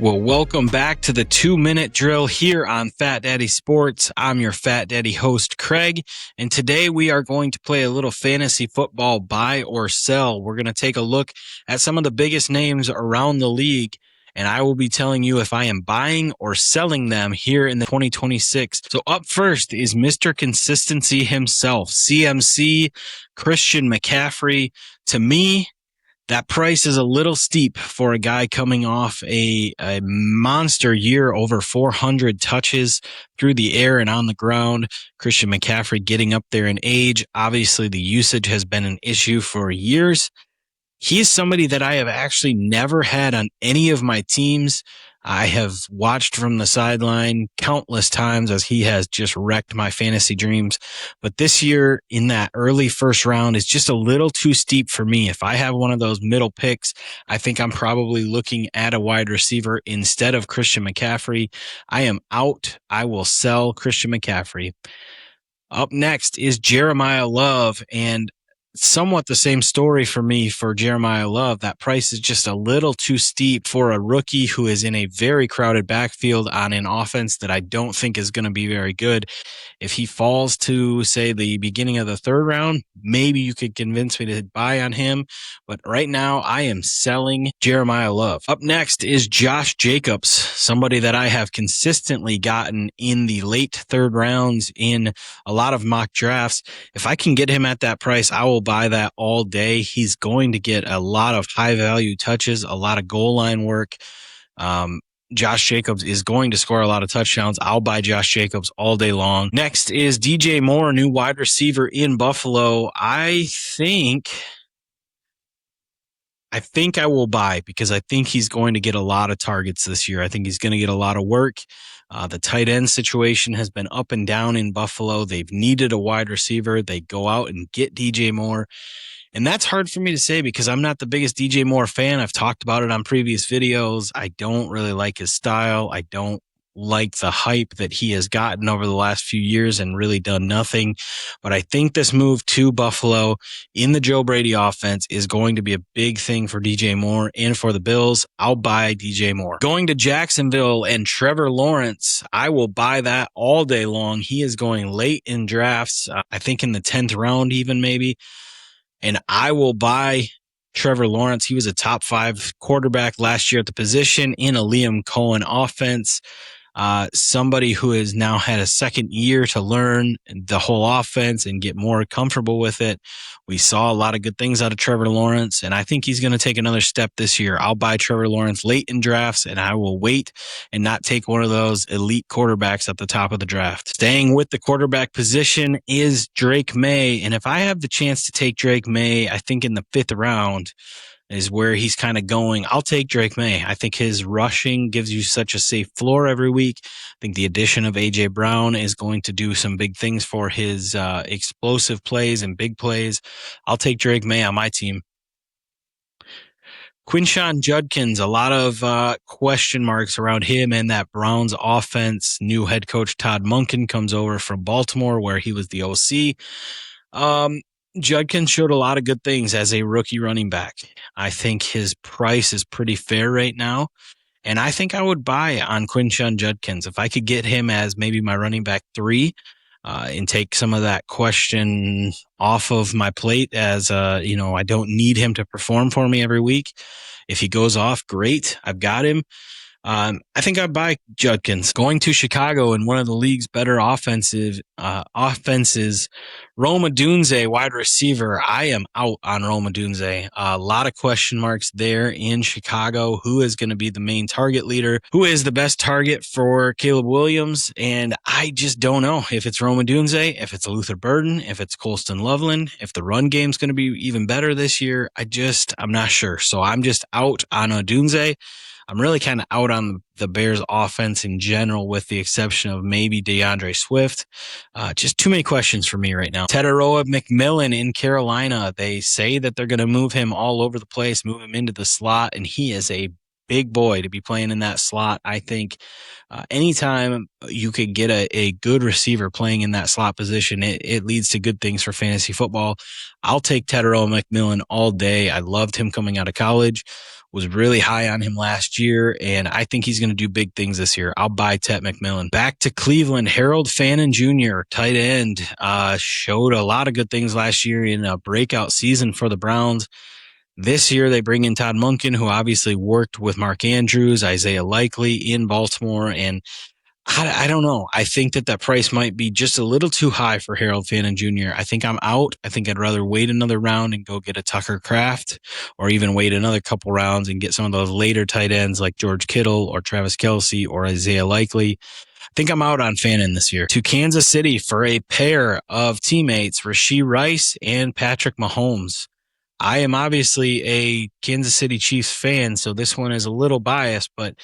Well, welcome back to the 2-minute drill here on Fat Daddy Sports. I'm your Fat Daddy host, Craig, and today we are going to play a little fantasy football buy or sell. We're going to take a look at some of the biggest names around the league, and I will be telling you if I am buying or selling them here in the 2026. So up first is Mr. Consistency himself, CMC, Christian McCaffrey. To me, that price is a little steep for a guy coming off a monster year, over 400 touches through the air and on the ground. Christian McCaffrey getting up there in age. Obviously, the usage has been an issue for years. He's somebody that I have actually never had on any of my teams. I have watched from the sideline countless times as he has just wrecked my fantasy dreams. But this year in that early first round is just a little too steep for me. If I have one of those middle picks, I think I'm probably looking at a wide receiver instead of Christian McCaffrey. I am out. I will sell Christian McCaffrey. Up next is Jeremiyah Love, and somewhat the same story for me for Jeremiyah Love. That price is just a little too steep for a rookie who is in a very crowded backfield on an offense that I don't think is going to be very good. If he falls to, say, the beginning of the third round, maybe you could convince me to buy on him. But right now, I am selling Jeremiyah Love. Up next is Josh Jacobs, somebody that I have consistently gotten in the late third rounds in a lot of mock drafts. If I can get him at that price, I will buy that all day. He's going to get a lot of high value touches, a lot of goal line work. Josh Jacobs is going to score a lot of touchdowns. I'll buy Josh Jacobs all day long. Next is DJ Moore, new wide receiver in Buffalo. I think I will buy because I think he's going to get a lot of targets this year. I think he's going to get a lot of work. The tight end situation has been up and down in Buffalo. They've needed a wide receiver. They go out and get DJ Moore. And that's hard for me to say because I'm not the biggest DJ Moore fan. I've talked about it on previous videos. I don't really like his style. I don't like the hype that he has gotten over the last few years and really done nothing. But I think this move to Buffalo in the Joe Brady offense is going to be a big thing for DJ Moore and for the Bills. I'll buy DJ Moore. Going to Jacksonville and Trevor Lawrence, I will buy that all day long. He is going late in drafts, I think in the 10th round even maybe. And I will buy Trevor Lawrence. He was a top 5 quarterback last year at the position in a Liam Cohen offense. Somebody who has now had a second year to learn the whole offense and get more comfortable with it. We saw a lot of good things out of Trevor Lawrence, and I think he's going to take another step this year. I'll buy Trevor Lawrence late in drafts, and I will wait and not take one of those elite quarterbacks at the top of the draft. Staying with the quarterback position is Drake Maye, and if I have the chance to take Drake Maye, I think in the 5th round, is where he's kind of going. I'll take Drake Maye. I think his rushing gives you such a safe floor every week. I think the addition of A.J. Brown is going to do some big things for his explosive plays and big plays. I'll take Drake Maye on my team. Quinshon Judkins, a lot of question marks around him and that Browns offense. New head coach Todd Monken comes over from Baltimore where he was the OC. Judkins showed a lot of good things as a rookie running back. I think his price is pretty fair right now, and I think I would buy on Quinshon Judkins. If I could get him as maybe my running back 3 and take some of that question off of my plate as, I don't need him to perform for me every week. If he goes off, great. I've got him. I think I'd buy Judkins. Going to Chicago in one of the league's better offenses, Rome Odunze, wide receiver. I am out on Rome Odunze. A lot of question marks there in Chicago. Who is going to be the main target leader? Who is the best target for Caleb Williams? And I just don't know if it's Rome Odunze, if it's Luther Burden, if it's Colston Loveland, if the run game's going to be even better this year. I'm not sure. So I'm just out on Odunze. I'm really kind of out on the Bears offense in general, with the exception of maybe DeAndre Swift. Just too many questions for me right now. Tetairoa McMillan in Carolina. They say that they're going to move him all over the place, move him into the slot, and he is a big boy to be playing in that slot. I think anytime you could get a good receiver playing in that slot position, it leads to good things for fantasy football. I'll take Tetairoa McMillan all day. I loved him coming out of college. Was really high on him last year, and I think he's going to do big things this year. I'll buy Tetairoa McMillan. Back to Cleveland, Harold Fannin Jr., tight end, showed a lot of good things last year in a breakout season for the Browns. This year, they bring in Todd Monken, who obviously worked with Mark Andrews, Isaiah Likely in Baltimore, and I don't know. I think that price might be just a little too high for Harold Fannin Jr. I think I'm out. I think I'd rather wait another round and go get a Tucker Kraft, or even wait another couple rounds and get some of those later tight ends like George Kittle or Travis Kelce or Isaiah Likely. I think I'm out on Fannin this year. To Kansas City for a pair of teammates, Rashee Rice and Patrick Mahomes. I am obviously a Kansas City Chiefs fan, so this one is a little biased, but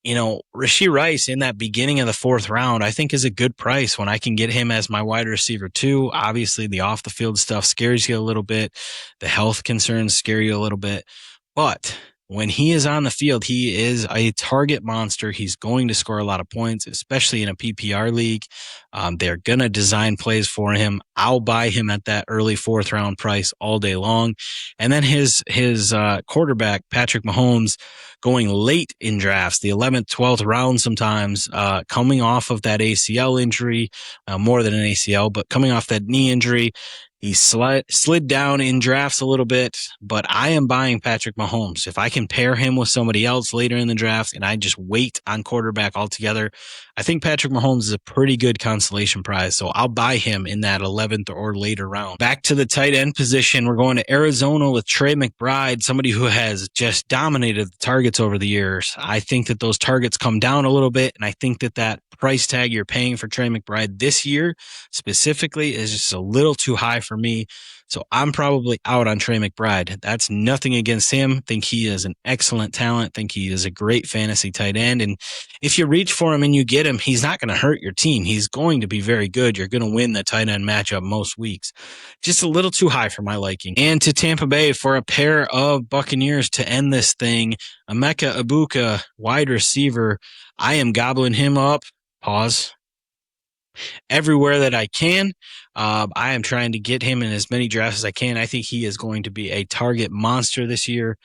Rashee Rice in that beginning of the fourth round, I think is a good price when I can get him as my wide receiver too. Obviously, the off the field stuff scares you a little bit. The health concerns scare you a little bit. But when he is on the field, he is a target monster. He's going to score a lot of points, especially in a PPR league. They're going to design plays for him. I'll buy him at that early fourth round price all day long. And then his quarterback, Patrick Mahomes, going late in drafts, the 11th, 12th round sometimes, coming off of that ACL injury, more than an ACL, but coming off that knee injury. He slid down in drafts a little bit, but I am buying Patrick Mahomes. If I can pair him with somebody else later in the draft and I just wait on quarterback altogether, I think Patrick Mahomes is a pretty good consolation prize. So I'll buy him in that 11th or later round. Back to the tight end position, we're going to Arizona with Trey McBride, somebody who has just dominated the targets over the years. I think that those targets come down a little bit, and I think that price tag you're paying for Trey McBride this year specifically is just a little too high for me. So I'm probably out on Trey McBride. That's nothing against him. Think he is an excellent talent. Think he is a great fantasy tight end. And if you reach for him and you get him, he's not going to hurt your team. He's going to be very good. You're going to win the tight end matchup most weeks. Just a little too high for my liking. And to Tampa Bay for a pair of Buccaneers to end this thing, Emeka Egbuka, wide receiver. I am gobbling him up. Pause. Everywhere that I can. I am trying to get him in as many drafts as I can. I think he is going to be a target monster this year.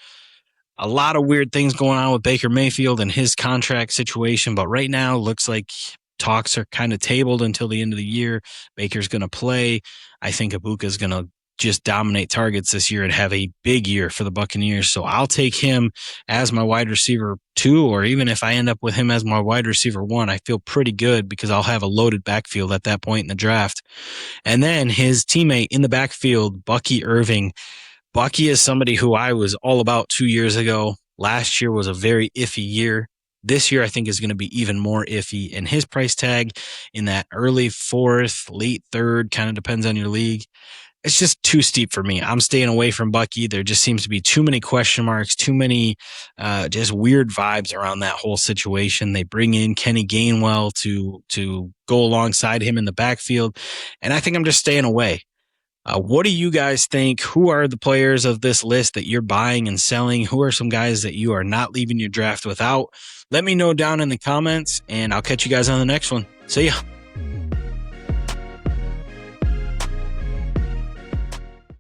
A lot of weird things going on with Baker Mayfield and his contract situation, but right now looks like talks are kind of tabled until the end of the year. Baker's going to play. I think Egbuka is going to just dominate targets this year and have a big year for the Buccaneers. So I'll take him as my wide receiver 2, or even if I end up with him as my wide receiver 1, I feel pretty good because I'll have a loaded backfield at that point in the draft. And then his teammate in the backfield, Bucky Irving. Bucky is somebody who I was all about 2 years ago. Last year was a very iffy year. This year, I think, is going to be even more iffy. And his price tag in that early 4th, late 3rd, kind of depends on your league. It's just too steep for me. I'm staying away from Bucky. There just seems to be too many question marks, too many just weird vibes around that whole situation. They bring in Kenny Gainwell to go alongside him in the backfield, and I think I'm just staying away. What do you guys think? Who are the players of this list that you're buying and selling? Who are some guys that you are not leaving your draft without? Let me know down in the comments, and I'll catch you guys on the next one. See ya.